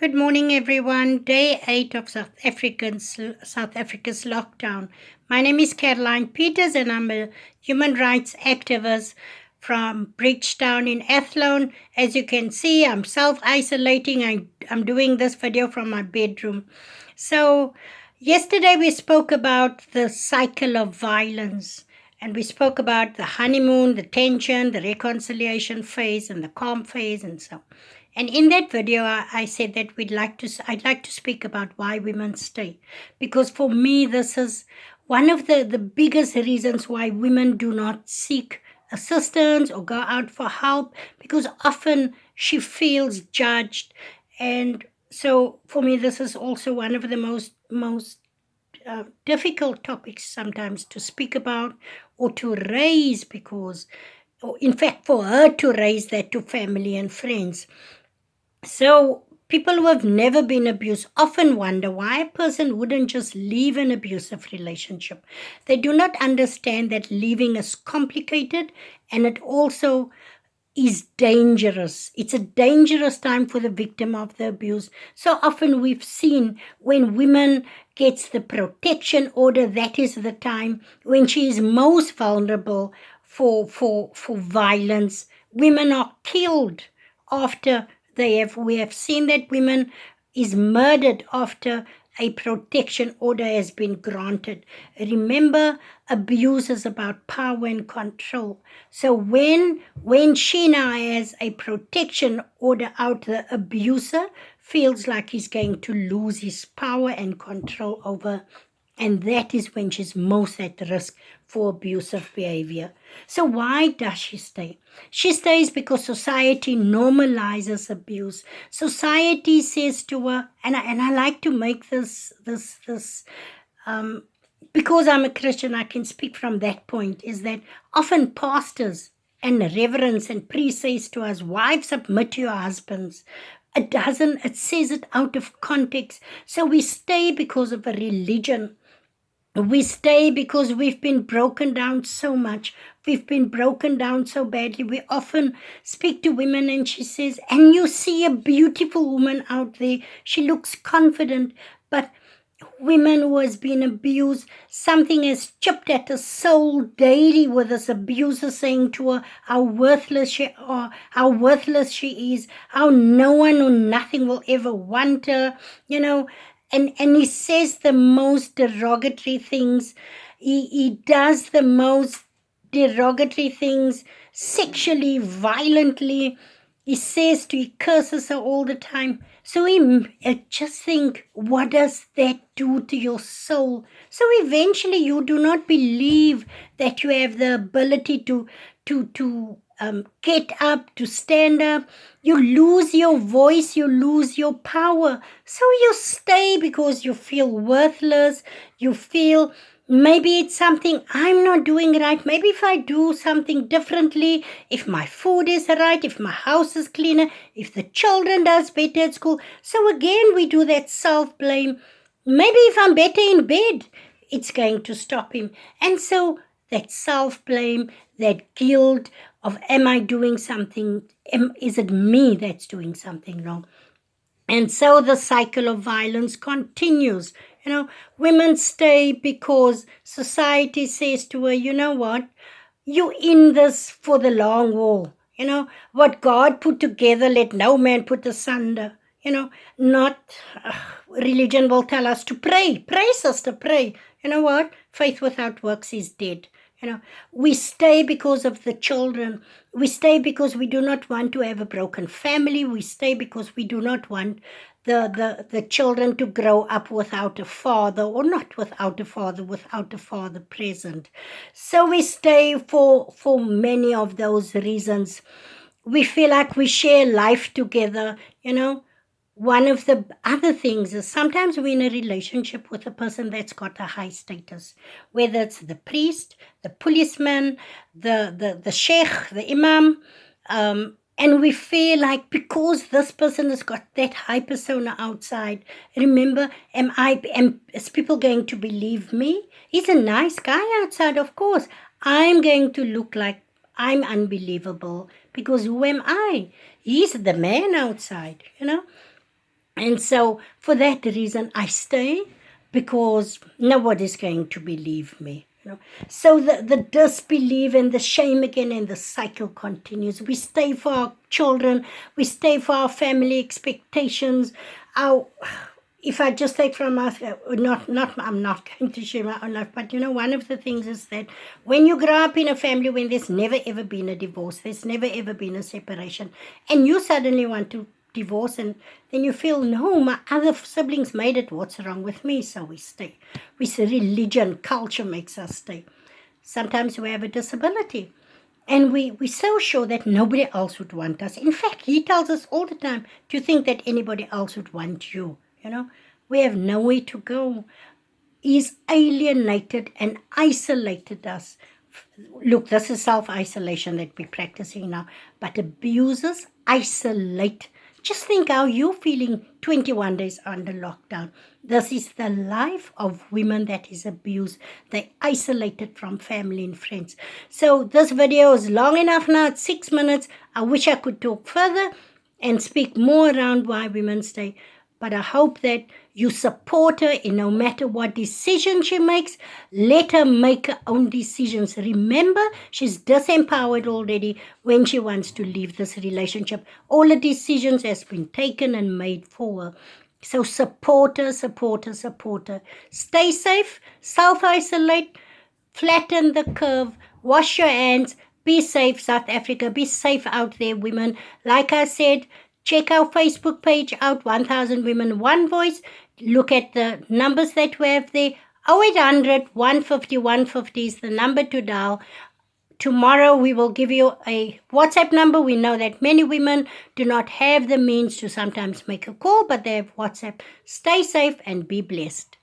Good morning, everyone. Day 8 of South Africa's lockdown. My name is Caroline Peters, and I'm a human rights activist from Bridgetown in Athlone. As you can see, I'm self-isolating. I'm doing this video from my bedroom. So, yesterday we spoke about the cycle of violence. And we spoke about the honeymoon, the tension, the reconciliation phase, and the calm phase, and so. And in that video, I said that I'd like to speak about why women stay, because for me, this is one of the biggest reasons why women do not seek assistance or go out for help, because often she feels judged. And so for me, this is also one of the most difficult topics sometimes to speak about or to raise, because, or in fact, for her to raise that to family and friends. So people who have never been abused often wonder why a person wouldn't just leave an abusive relationship. They do not understand that leaving is complicated, and it also is dangerous. It's a dangerous time for the victim of the abuse. So often we've seen when women gets the protection order, that is the time when she is most vulnerable for violence. Women are killed after we have seen that women is murdered after a protection order has been granted. Remember, abuse is about power and control. So when she now has a protection order out, the abuser feels like he's going to lose his power and control over, and that is when she's most at risk for abusive behavior. So why does she stay? She stays because society normalizes abuse. Society says to her, and I like to make this because I'm a Christian, I can speak from that point, is that often pastors and reverends and priests says to us, wives, submit to your husbands. It says it out of context. So we stay because of a religion. We stay because we've been broken down so much. We've been broken down so badly. We often speak to women and she says, and you see a beautiful woman out there. She looks confident, but women who has been abused, something has chipped at her soul daily with this abuser saying to her how worthless she is, how no one or nothing will ever want her, and he says the most derogatory things. He does the most derogatory things sexually, violently. He curses her all the time. So just think, what does that do to your soul? So eventually you do not believe that you have the ability to get up, to stand up. You lose your voice, you lose your power. So you stay because you feel worthless. You feel maybe it's something I'm not doing right. Maybe if I do something differently, if my food is right, if my house is cleaner, if the children does better at school. So again, we do that self-blame. Maybe if I'm better in bed, it's going to stop him. And so that self-blame, that guilt of, am I doing something? Is it me that's doing something wrong? And so the cycle of violence continues. Women stay because society says to her, you know what? You're in this for the long haul. What God put together, let no man put asunder. Not religion will tell us to pray. Pray, sister, pray. You know what? Faith without works is dead. We stay because of the children. We stay because we do not want to have a broken family. We stay because we do not want the children to grow up without a father, or not without a father present. So we stay for many of those reasons. We feel like we share life together. One of the other things is sometimes we're in a relationship with a person that's got a high status, whether it's the priest, the policeman, the sheikh, the imam, and we feel like because this person has got that high persona outside, remember, is people going to believe me? He's a nice guy outside, of course. I'm going to look like I'm unbelievable because who am I? He's the man outside, And so for that reason, I stay, because nobody's going to believe me. So the disbelief and the shame again, and the cycle continues. We stay for our children, we stay for our family expectations. If I just take from us, I'm not going to share my own life, but one of the things is that when you grow up in a family when there's never ever been a divorce, there's never ever been a separation, and you suddenly want to divorce, and then you feel, no, my other siblings made it, what's wrong with me? So we stay. We say religion, culture makes us stay. Sometimes we have a disability, and we're so sure that nobody else would want us. In fact, he tells us all the time, do you think that anybody else would want you? We have nowhere to go. He's alienated and isolated us. Look, this is self-isolation that we're practicing now. But abusers isolate. Just think how you're feeling 21 days under lockdown. This is the life of women that is abused. They're isolated from family and friends. So this video is long enough now. It's 6 minutes. I wish I could talk further and speak more around why women stay. But I hope that you support her in no matter what decision she makes. Let her make her own decisions. Remember, she's disempowered already when she wants to leave this relationship. All the decisions has been taken and made for her. So support her, support her, support her. Stay safe, self-isolate, flatten the curve, wash your hands, be safe, South Africa. Be safe out there, women. Like I said, check our Facebook page out, 1000 Women, One Voice. Look at the numbers that we have there. 0800 150 150 is the number to dial. Tomorrow we will give you a WhatsApp number. We know that many women do not have the means to sometimes make a call, but they have WhatsApp. Stay safe and be blessed.